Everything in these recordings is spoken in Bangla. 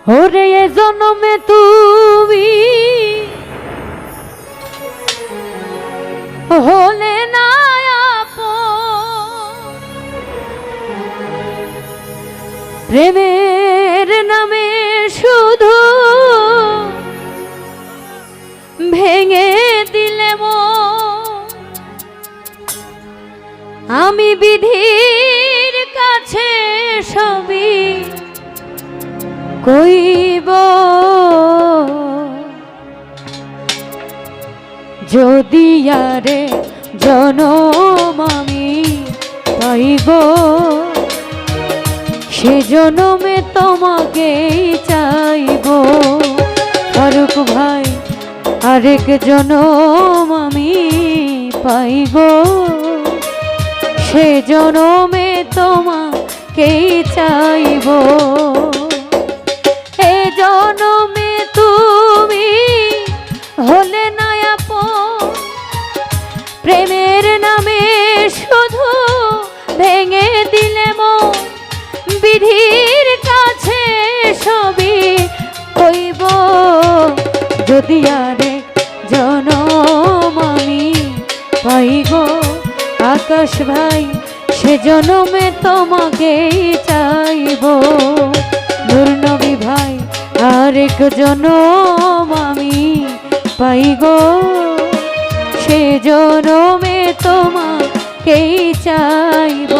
ওরে এ জন্মে তুমি হলে না আপন, প্রেমের নামে শুধু ভেঙে দিলে মন। আমি বিধির কাছে সবই কইব, যদি আরে জনম আমি পাইব, সে জনমে তোমাকেই চাইব। ফারুক ভাই, আরেক জনম আমি পাইব, সে জনমে তোমাকেই চাইব। এ জনমে তুমি হলে না আপন, প্রেমের নামে শুধু ভেঙে দিলে মন। বিধির কাছে সবই কইব, যদি আরেক জনম আমি পাইব। আকাশ ভাই, সে জনমে তোমাকেই চাইব। নূর নবী ভাই, আরেক জনম আমি পাইব, সে জনমে তোমাকেই চাইব।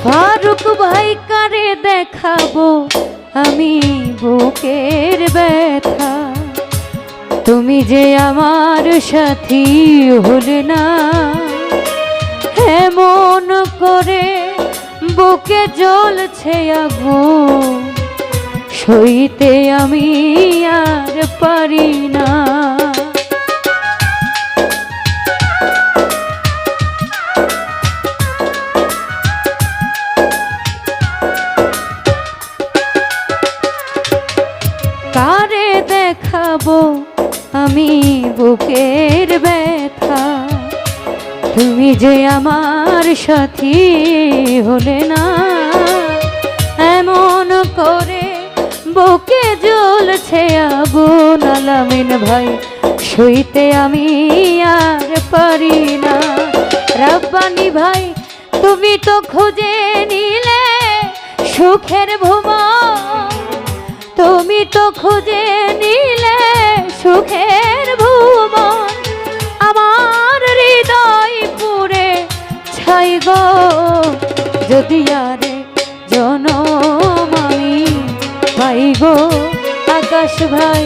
ফারুক ভাই, কারে দেখাবো আমি বুকের ব্যথা? তুমি যে আমার সাথী হলে না, এমন করে বুকে জ্বলছে আগুন, সইতে আমি আর পারি না। কারে দেখাবো আমি বুকের ব্যথা? তুমি যে আমার সাথী হলে না, এমন করে বুকে জ্বলছে আগুন। আলামিন ভাই, সইতে আমি আর পারি না। রাব্বানি ভাই, তুমি তো খুঁজে নিলে সুখের ভুবন, তুমি তো খুঁজে নিলে সুখের ভুবন। আমার হৃদয় পুরে ছাই গো, যদি আরে জনম আমি পাইব। আকাশ ভাই,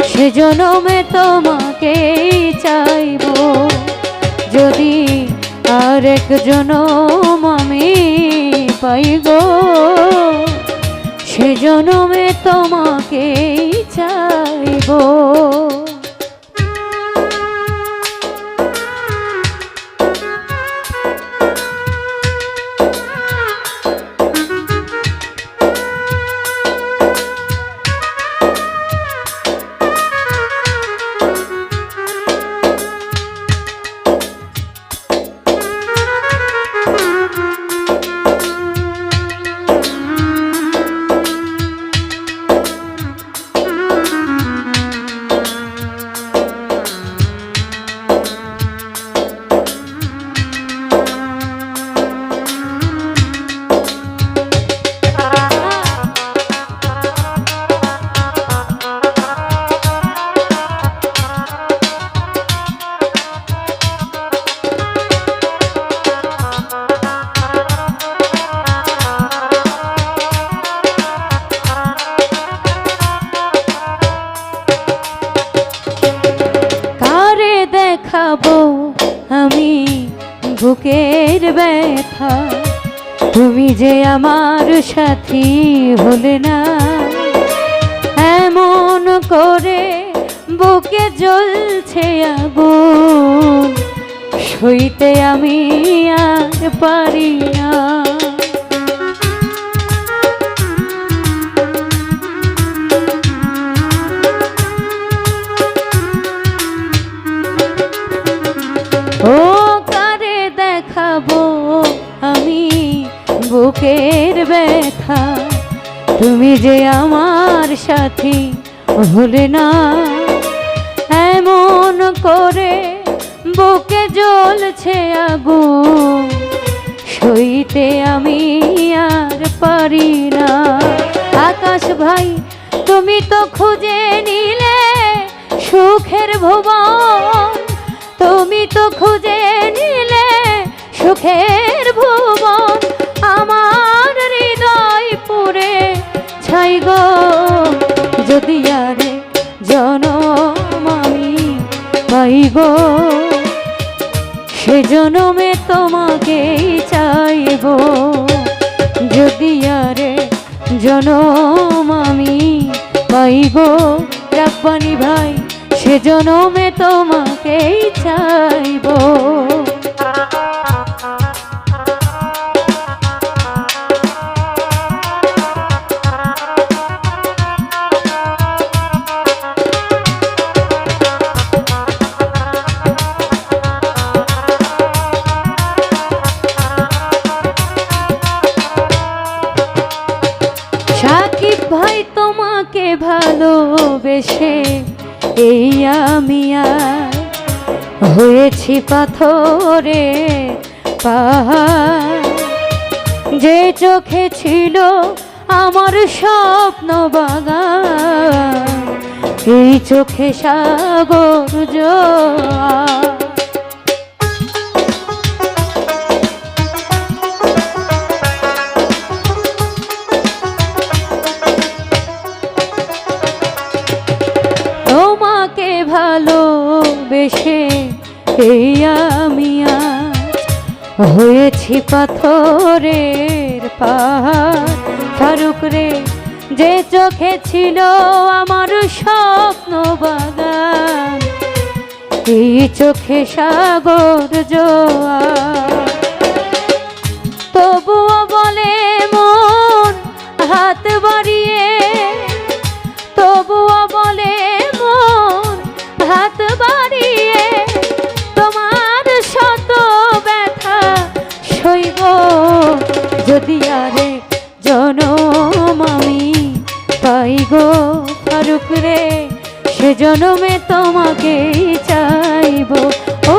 সে জনমে তোমাকেই চাইব, যদি আরেক জনম আমি পাইব, সে জনমে তোমাকেই চাইব। তুমি যে আমার সাথী হলে না, এমন করে বুকে জ্বলছে আগুন, সইতে আমি আর পারি না। ও কারে দেখাবো আমি বুকের ব্যথা, তুমি যে আমার সাথী হলে না, এমন করে বুকে জ্বলছে আগুন, সইতে আমি আর পারি না। আকাশ ভাই তুমি তো খুঁজে নিলে সুখের ভুবন, তুমি তো খুঁজে নিলে সুখের ভুবন, আমার হৃদয় পুরে ছাই গো। যদি আরে জনম আমি পাই গো, সে জনমে তোমাকেই চাইব। যদি আরে জনম আমি পাই গো রাব্বানি ভাই, সে জনমে তোমাকেই চাইব। সাকিব ভাই তোমাকে ভালোবেসে এই আমি আর হয়েছি পাথরে পাহাড়, যে চোখে ছিল আমার স্বপ্ন বাগান, এই চোখে সাগর জোয়ার। তোমাকে ভালোবেসে এই আমি আজ হয়েছি পাথরের পাহাড়। ফারুক রে, যে চোখে ছিল আমার স্বপ্ন বাগান, এই চোখে সাগর জোয়ার। তবুও বলে মন হাত বাড়িয়ে, তবুও বলে মন হাত বাড়িয়ে, তোমার শত ব্যথা সইব। যদি আরে জনম আমি পাই গো ফারুক রে, সে জনমে তোমাকেই চাইব। ও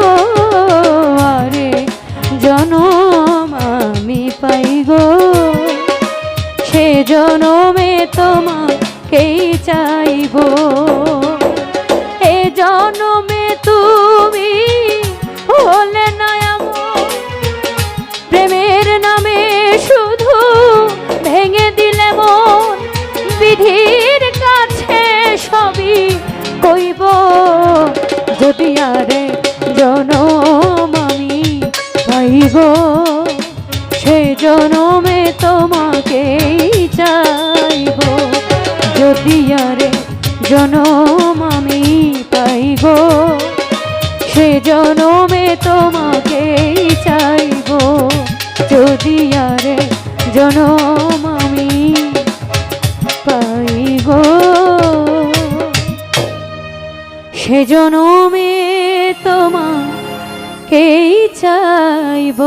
আরে জনম আমি পাই গো, সে জনমে তোমাকেই চাইব। এ জনমে তুমি হলে না এমন, প্রেমের নামে শুধু ভেঙে দিলে মন, বিধির কাছে সবই কইব। যদি আরে জনম আমি পাইব, সে জনমে তোমাকেই চাইব। যদি আরে জনম আমি পাই গো, সে জনমে তোমাকেই চাইব। যদি আরে জনম আমি পাই গো, সে জনমে তোমাকেই চাইব।